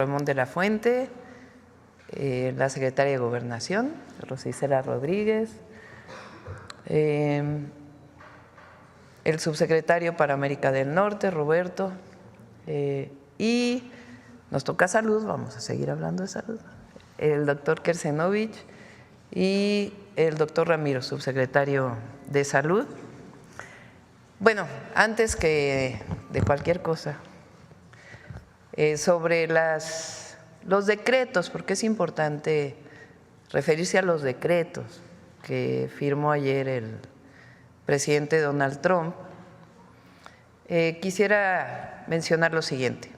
Ramón de la Fuente, la secretaria de Gobernación, Rosa Isela Rodríguez, el subsecretario para América del Norte, Roberto, y nos toca salud, vamos a seguir hablando de salud, el doctor Kersenovich y el doctor Ramiro, subsecretario de Salud. Bueno, antes que de cualquier cosa, sobre los decretos, porque es importante referirse a los decretos que firmó ayer el presidente Donald Trump, quisiera mencionar lo siguiente.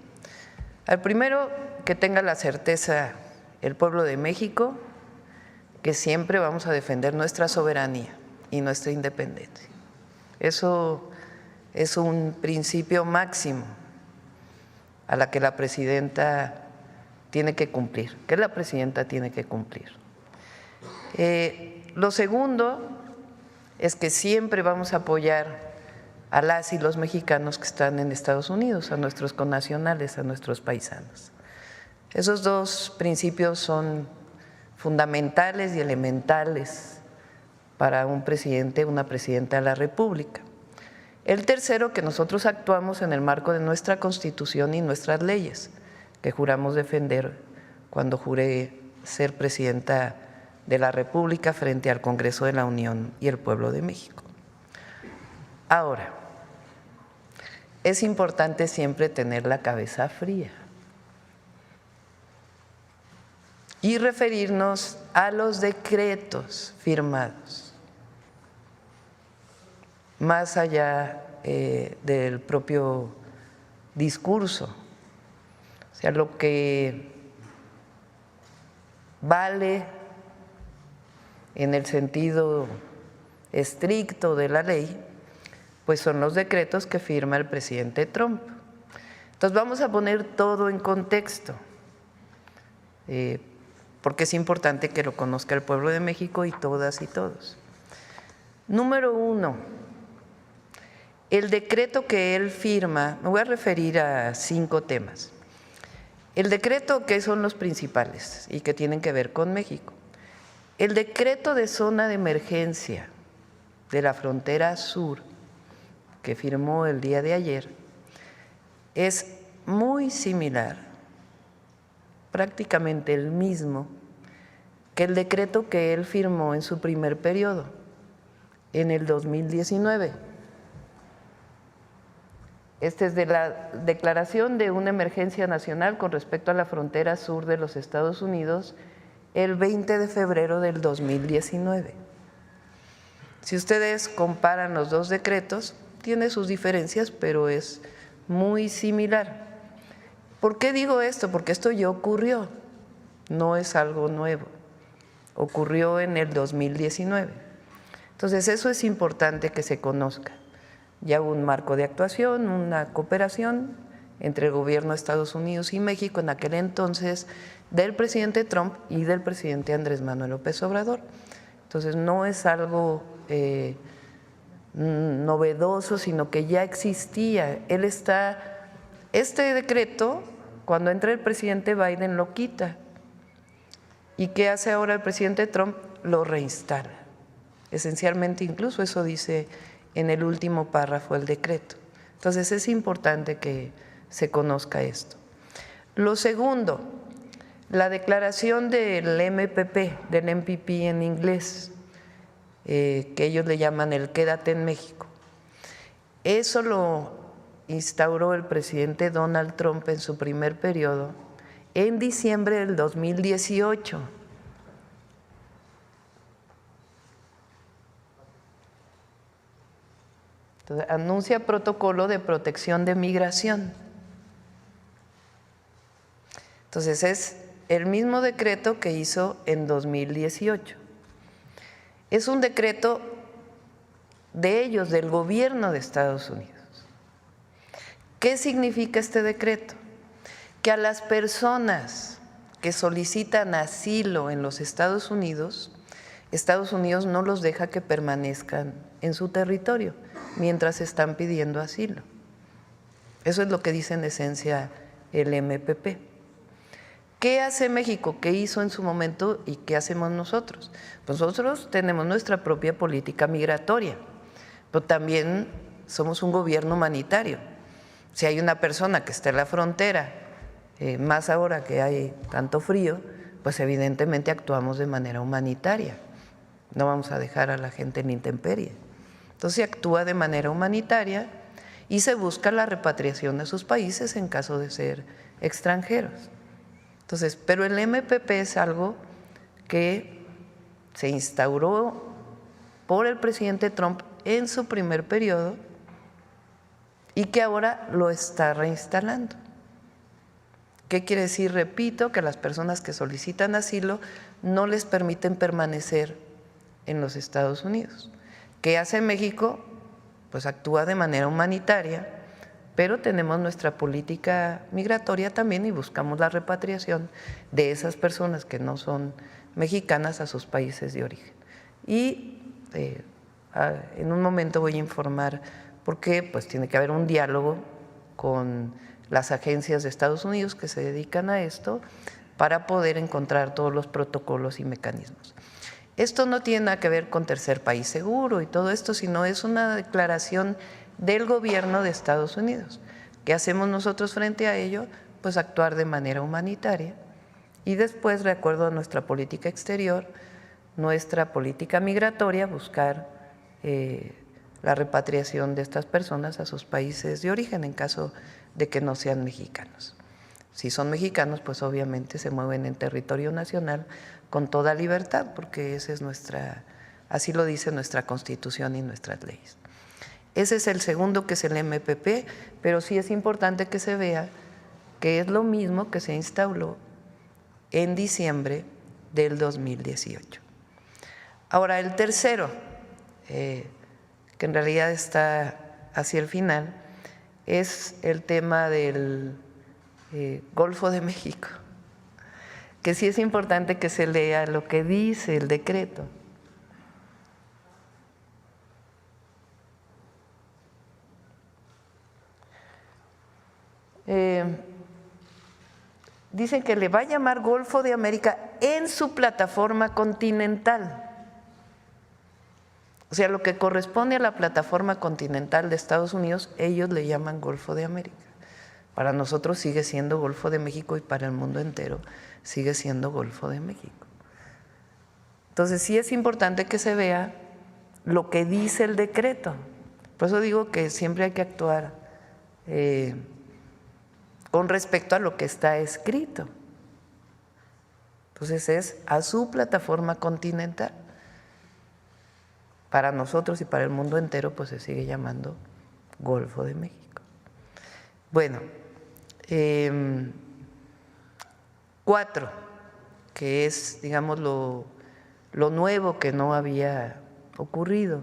Al primero, que tenga la certeza el pueblo de México que siempre vamos a defender nuestra soberanía y nuestra independencia. Eso es un principio máximo a la que la presidenta tiene que cumplir, que la presidenta tiene que cumplir. Lo segundo es que siempre vamos a apoyar a las y los mexicanos que están en Estados Unidos, a nuestros connacionales, a nuestros paisanos. Esos dos principios son fundamentales y elementales para un presidente, una presidenta de la República. El tercero, que nosotros actuamos en el marco de nuestra Constitución y nuestras leyes, que juramos defender cuando juré ser presidenta de la República frente al Congreso de la Unión y el pueblo de México. Ahora, es importante siempre tener la cabeza fría y referirnos a los decretos firmados, más allá del propio discurso, o sea, lo que vale en el sentido estricto de la ley, pues son los decretos que firma el presidente Trump. Entonces vamos a poner todo en contexto, porque es importante que lo conozca el pueblo de México y todas y todos. Número uno, el decreto que él firma, me voy a referir a 5 temas. El decreto, que son los principales y que tienen que ver con México. El decreto de zona de emergencia de la frontera sur, que firmó el día de ayer, es muy similar, prácticamente el mismo, que el decreto que él firmó en su primer periodo, en el 2019. Este es de la declaración de una emergencia nacional con respecto a la frontera sur de los Estados Unidos el 20 de febrero del 2019. Si ustedes comparan los dos decretos, tiene sus diferencias, pero es muy similar. ¿Por qué digo esto? Porque esto ya ocurrió, no es algo nuevo, ocurrió en el 2019. Entonces eso es importante que se conozca. Ya hubo un marco de actuación, una cooperación entre el gobierno de Estados Unidos y México en aquel entonces del presidente Trump y del presidente Andrés Manuel López Obrador. Entonces no es algo novedoso, sino que ya existía. Este decreto, cuando entra el presidente Biden, lo quita. ¿Y qué hace ahora el presidente Trump? Lo reinstala. Esencialmente, incluso eso dice en el último párrafo del decreto. Entonces es importante que se conozca esto. Lo segundo, la declaración del MPP, del MPP en inglés, que ellos le llaman el Quédate en México. Eso lo instauró el presidente Donald Trump en su primer periodo en diciembre del 2018. Entonces, anuncia protocolo de protección de migración. Entonces es el mismo decreto que hizo en 2018. Es un decreto de ellos, del gobierno de Estados Unidos. ¿Qué significa este decreto? Que a las personas que solicitan asilo en los Estados Unidos no los deja que permanezcan en su territorio mientras están pidiendo asilo. Eso es lo que dice en esencia el MPP. ¿Qué hace México? ¿Qué hizo en su momento y qué hacemos nosotros? Pues nosotros tenemos nuestra propia política migratoria, pero también somos un gobierno humanitario. Si hay una persona que está en la frontera, más ahora que hay tanto frío, pues evidentemente actuamos de manera humanitaria. No vamos a dejar a la gente en intemperie. Entonces se actúa de manera humanitaria y se busca la repatriación a sus países en caso de ser extranjeros. Entonces, pero el MPP es algo que se instauró por el presidente Trump en su primer periodo y que ahora lo está reinstalando. ¿Qué quiere decir? Repito, que a las personas que solicitan asilo no les permiten permanecer en los Estados Unidos. ¿Qué hace México? Pues actúa de manera humanitaria, pero tenemos nuestra política migratoria también y buscamos la repatriación de esas personas que no son mexicanas a sus países de origen. Y en un momento voy a informar por qué pues tiene que haber un diálogo con las agencias de Estados Unidos que se dedican a esto para poder encontrar todos los protocolos y mecanismos. Esto no tiene nada que ver con tercer país seguro y todo esto, sino es una declaración del gobierno de Estados Unidos. ¿Qué hacemos nosotros frente a ello? Pues actuar de manera humanitaria y después, de acuerdo a nuestra política exterior, nuestra política migratoria, buscar la repatriación de estas personas a sus países de origen en caso de que no sean mexicanos. Si son mexicanos, pues obviamente se mueven en territorio nacional con toda libertad, porque esa es así lo dice nuestra Constitución y nuestras leyes. Ese es el segundo, que es el MPP, pero sí es importante que se vea que es lo mismo que se instauró en diciembre del 2018. Ahora, el tercero, que en realidad está hacia el final, es el tema del Golfo de México, que sí es importante que se lea lo que dice el decreto. Dicen que le va a llamar Golfo de América en su plataforma continental. O sea, lo que corresponde a la plataforma continental de Estados Unidos, ellos le llaman Golfo de América. Para nosotros sigue siendo Golfo de México y para el mundo entero sigue siendo Golfo de México. Entonces sí es importante que se vea lo que dice el decreto. Por eso digo que siempre hay que actuar con respecto a lo que está escrito. Entonces es a su plataforma continental. Para nosotros y para el mundo entero pues se sigue llamando Golfo de México. Bueno, 4, que es, digamos, lo nuevo que no había ocurrido,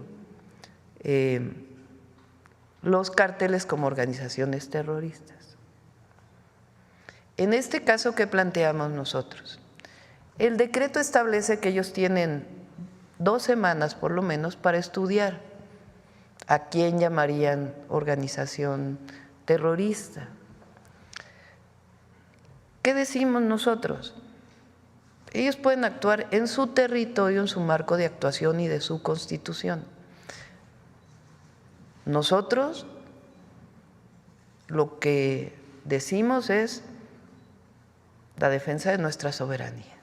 los cárteles como organizaciones terroristas. En este caso, ¿qué planteamos nosotros? El decreto establece que ellos tienen 2 semanas por lo menos para estudiar a quién llamarían organización terrorista. ¿Qué decimos nosotros? Ellos pueden actuar en su territorio, en su marco de actuación y de su constitución. Nosotros lo que decimos es la defensa de nuestra soberanía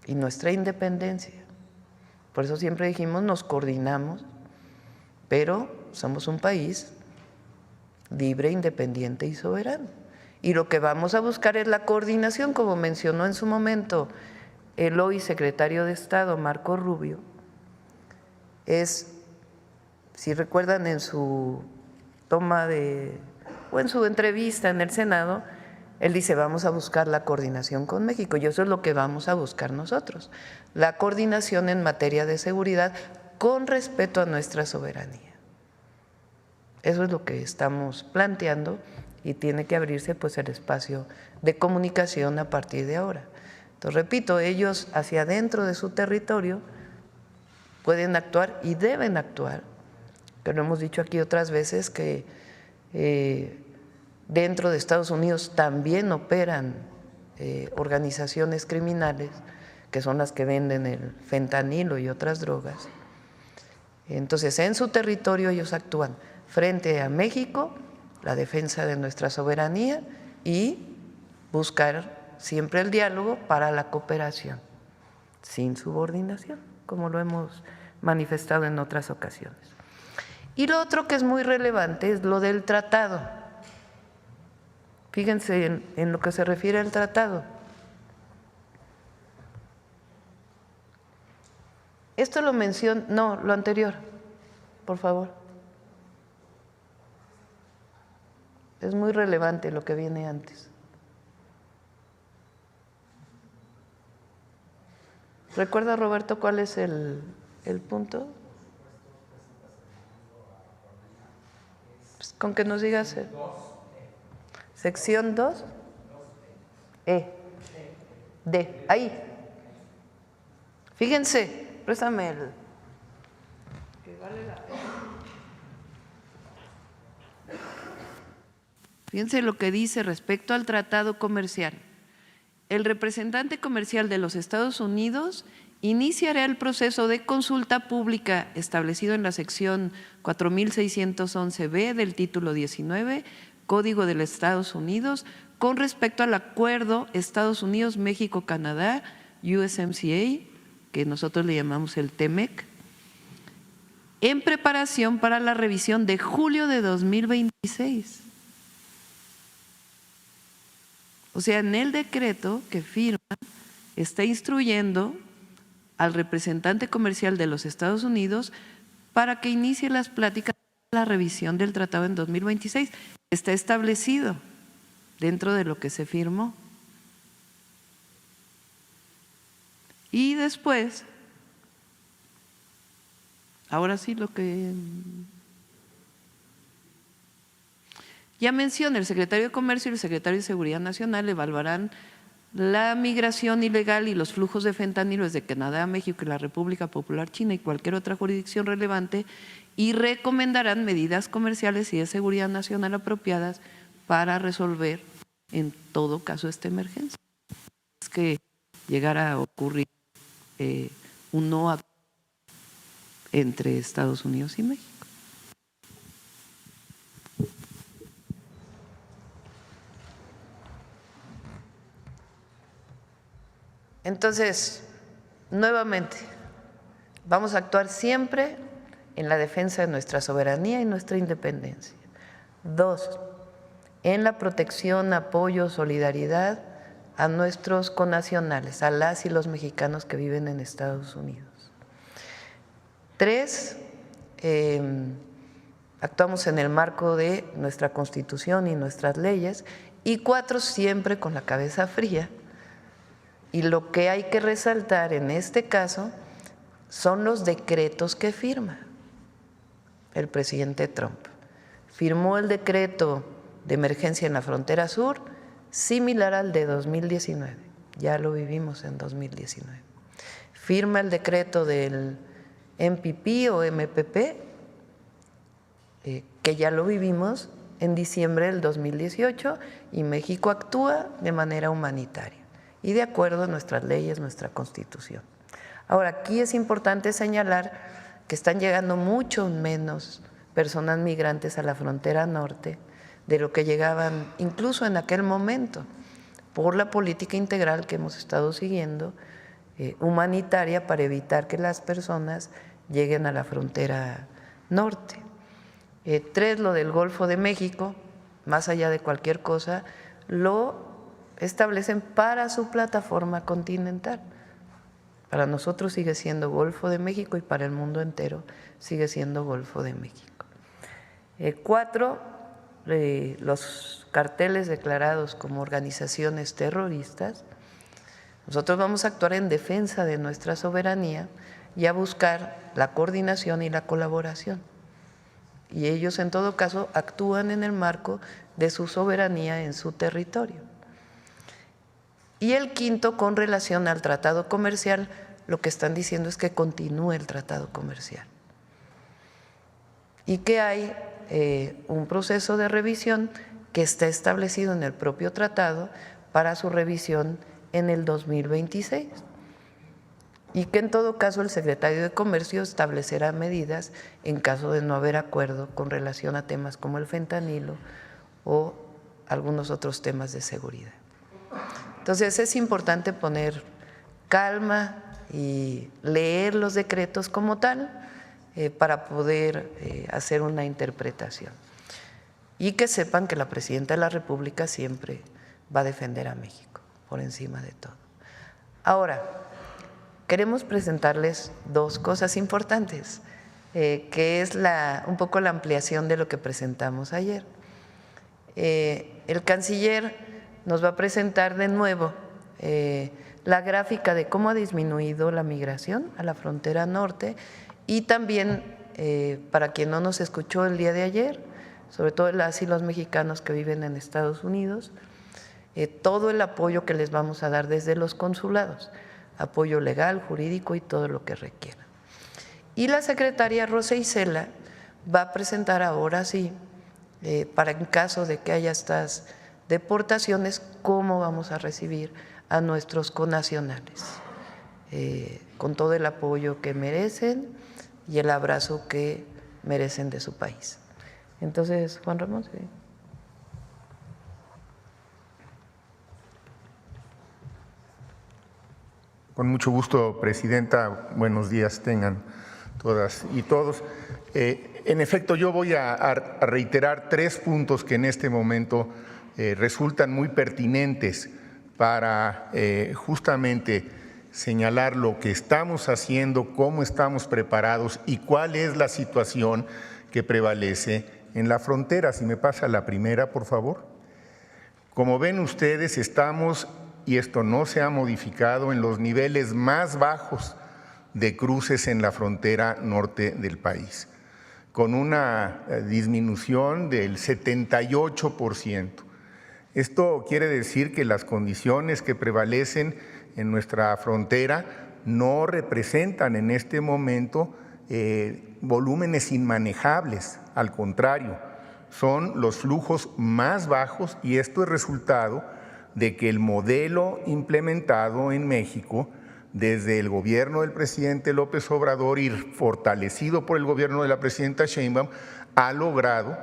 y nuestra independencia. Por eso siempre dijimos, nos coordinamos, pero somos un país libre, independiente y soberano. Y lo que vamos a buscar es la coordinación, como mencionó en su momento el hoy secretario de Estado, Marco Rubio. Si recuerdan, en su o en su entrevista en el Senado, él dice, vamos a buscar la coordinación con México, y eso es lo que vamos a buscar nosotros, la coordinación en materia de seguridad con respeto a nuestra soberanía. Eso es lo que estamos planteando y tiene que abrirse pues el espacio de comunicación a partir de ahora. Entonces, repito, ellos hacia adentro de su territorio pueden actuar y deben actuar, que lo hemos dicho aquí otras veces, que dentro de Estados Unidos también operan organizaciones criminales, que son las que venden el fentanilo y otras drogas. Entonces, en su territorio ellos actúan frente a México, la defensa de nuestra soberanía y buscar siempre el diálogo para la cooperación, sin subordinación, como lo hemos manifestado en otras ocasiones. Y lo otro que es muy relevante es lo del tratado. Fíjense en lo que se refiere al tratado. Esto lo menciona, no, lo anterior, por favor. Es muy relevante lo que viene antes. ¿Recuerda, Roberto, cuál es el punto? Pues con que nos digas. Sección 2. D. Ahí. Fíjense, préstame el. Que vale la pena. Fíjense lo que dice respecto al tratado comercial. El representante comercial de los Estados Unidos iniciará el proceso de consulta pública establecido en la sección 4611B del título 19, Código de los Estados Unidos, con respecto al acuerdo Estados Unidos-México-Canadá, USMCA, que nosotros le llamamos el TEMEC, en preparación para la revisión de julio de 2026. O sea, en el decreto que firma está instruyendo al representante comercial de los Estados Unidos para que inicie las pláticas para la revisión del tratado en 2026. Está establecido dentro de lo que se firmó. Y después, ahora sí lo que ya menciona, el secretario de Comercio y el secretario de Seguridad Nacional evaluarán la migración ilegal y los flujos de fentanilo desde Canadá, México y la República Popular China y cualquier otra jurisdicción relevante y recomendarán medidas comerciales y de seguridad nacional apropiadas para resolver en todo caso esta emergencia. Es que llegara a ocurrir un no acuerdo entre Estados Unidos y México. Entonces, nuevamente, vamos a actuar siempre en la defensa de nuestra soberanía y nuestra independencia. 2, en la protección, apoyo, solidaridad a nuestros connacionales, a las y los mexicanos que viven en Estados Unidos. 3, actuamos en el marco de nuestra Constitución y nuestras leyes. Y 4, siempre con la cabeza fría. Y lo que hay que resaltar en este caso son los decretos que firma el presidente Trump. Firmó el decreto de emergencia en la frontera sur, similar al de 2019, ya lo vivimos en 2019. Firma el decreto del MPP o MPP, que ya lo vivimos en diciembre del 2018, y México actúa de manera humanitaria y de acuerdo a nuestras leyes, nuestra Constitución. Ahora, aquí es importante señalar que están llegando mucho menos personas migrantes a la frontera norte de lo que llegaban incluso en aquel momento, por la política integral que hemos estado siguiendo, humanitaria, para evitar que las personas lleguen a la frontera norte. 3, lo del Golfo de México, más allá de cualquier cosa, lo establecen para su plataforma continental. Para nosotros sigue siendo Golfo de México y para el mundo entero sigue siendo Golfo de México. 4, los carteles declarados como organizaciones terroristas. Nosotros vamos a actuar en defensa de nuestra soberanía y a buscar la coordinación y la colaboración. Y ellos en todo caso actúan en el marco de su soberanía en su territorio. Y el 5, con relación al tratado comercial, lo que están diciendo es que continúe el tratado comercial y que hay un proceso de revisión que está establecido en el propio tratado para su revisión en el 2026. Y que en todo caso el secretario de Comercio establecerá medidas en caso de no haber acuerdo con relación a temas como el fentanilo o algunos otros temas de seguridad. Entonces es importante poner calma y leer los decretos como tal para poder hacer una interpretación. Y que sepan que la Presidenta de la República siempre va a defender a México por encima de todo. Ahora, queremos presentarles dos cosas importantes, que es un poco la ampliación de lo que presentamos ayer. El canciller nos va a presentar de nuevo la gráfica de cómo ha disminuido la migración a la frontera norte y también, para quien no nos escuchó el día de ayer, sobre todo las y los mexicanos que viven en Estados Unidos, todo el apoyo que les vamos a dar desde los consulados, apoyo legal, jurídico y todo lo que requieran. Y la secretaria Rosa Isela va a presentar ahora sí, para en caso de que haya estas deportaciones, cómo vamos a recibir a nuestros connacionales, con todo el apoyo que merecen y el abrazo que merecen de su país. Entonces, Juan Ramón, sí. Con mucho gusto, Presidenta. Buenos días tengan todas y todos. En efecto, yo voy a reiterar 3 puntos que en este momento resultan muy pertinentes para justamente señalar lo que estamos haciendo, cómo estamos preparados y cuál es la situación que prevalece en la frontera. Si me pasa la primera, por favor. Como ven ustedes, estamos, y esto no se ha modificado, en los niveles más bajos de cruces en la frontera norte del país, con una disminución del 78%. Esto quiere decir que las condiciones que prevalecen en nuestra frontera no representan en este momento volúmenes inmanejables, al contrario, son los flujos más bajos y esto es resultado de que el modelo implementado en México desde el gobierno del presidente López Obrador y fortalecido por el gobierno de la presidenta Sheinbaum ha logrado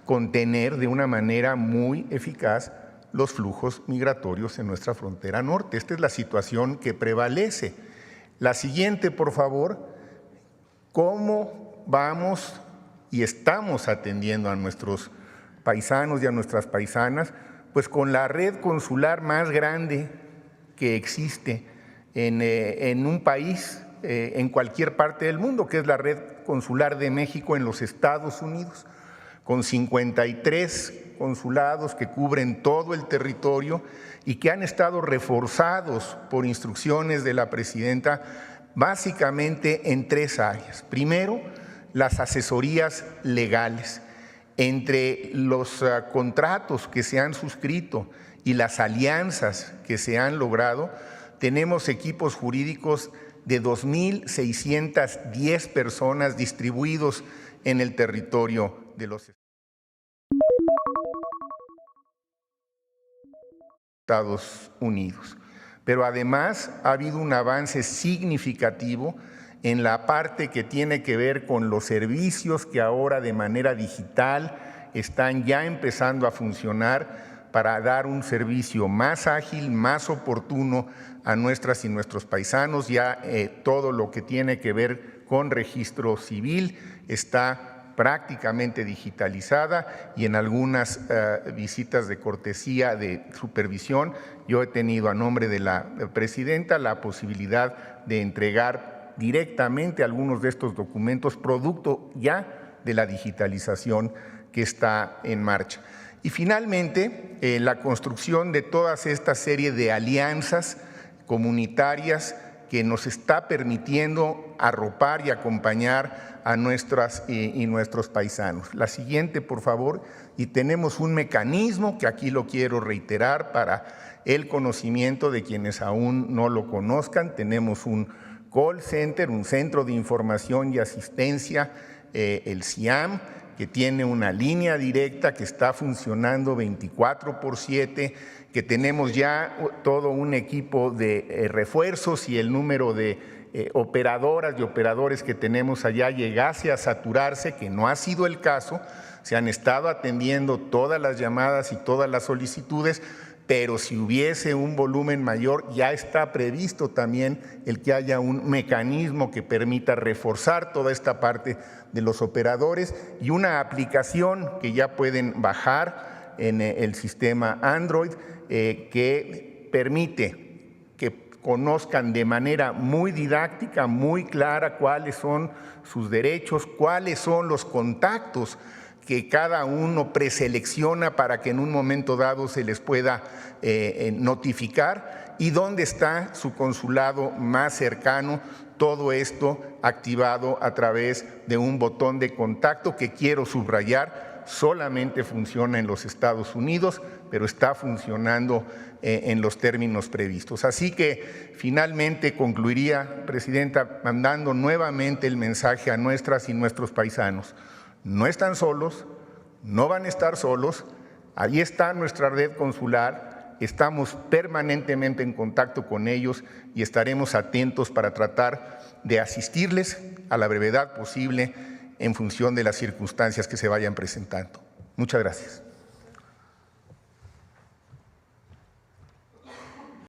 contener de una manera muy eficaz los flujos migratorios en nuestra frontera norte. Esta es la situación que prevalece. La siguiente, por favor. ¿Cómo vamos y estamos atendiendo a nuestros paisanos y a nuestras paisanas? Pues con la red consular más grande que existe en un país, en cualquier parte del mundo, que es la red consular de México en los Estados Unidos, con 53 consulados que cubren todo el territorio y que han estado reforzados por instrucciones de la presidenta básicamente en 3 áreas. Primero, las asesorías legales. Entre los contratos que se han suscrito y las alianzas que se han logrado, tenemos equipos jurídicos de 2,610 personas distribuidos en el territorio de los Estados Unidos. Pero además ha habido un avance significativo en la parte que tiene que ver con los servicios que ahora de manera digital están ya empezando a funcionar para dar un servicio más ágil, más oportuno a nuestras y nuestros paisanos. Ya todo lo que tiene que ver con registro civil está prácticamente digitalizada y en algunas visitas de cortesía de supervisión yo he tenido a nombre de la presidenta la posibilidad de entregar directamente algunos de estos documentos producto ya de la digitalización que está en marcha. Y finalmente, la construcción de toda esta serie de alianzas comunitarias que nos está permitiendo arropar y acompañar a nuestras y nuestros paisanos. La siguiente, por favor. Y tenemos un mecanismo que aquí lo quiero reiterar para el conocimiento de quienes aún no lo conozcan. Tenemos un call center, un centro de información y asistencia, el CIAM, que tiene una línea directa que está funcionando 24/7, que tenemos ya todo un equipo de refuerzos y el número de operadoras y operadores que tenemos allá llegase a saturarse, que no ha sido el caso. Se han estado atendiendo todas las llamadas y todas las solicitudes, pero si hubiese un volumen mayor, ya está previsto también el que haya un mecanismo que permita reforzar toda esta parte de los operadores y una aplicación que ya pueden bajar en el sistema Android que permite que conozcan de manera muy didáctica, muy clara cuáles son sus derechos, cuáles son los contactos que cada uno preselecciona para que en un momento dado se les pueda notificar y dónde está su consulado más cercano. Todo esto activado a través de un botón de contacto que quiero subrayar, solamente funciona en los Estados Unidos, pero está funcionando en los términos previstos. Así que finalmente concluiría, Presidenta, mandando nuevamente el mensaje a nuestras y nuestros paisanos. No están solos, no van a estar solos, ahí está nuestra red consular, estamos permanentemente en contacto con ellos y estaremos atentos para tratar de asistirles a la brevedad posible en función de las circunstancias que se vayan presentando. Muchas gracias.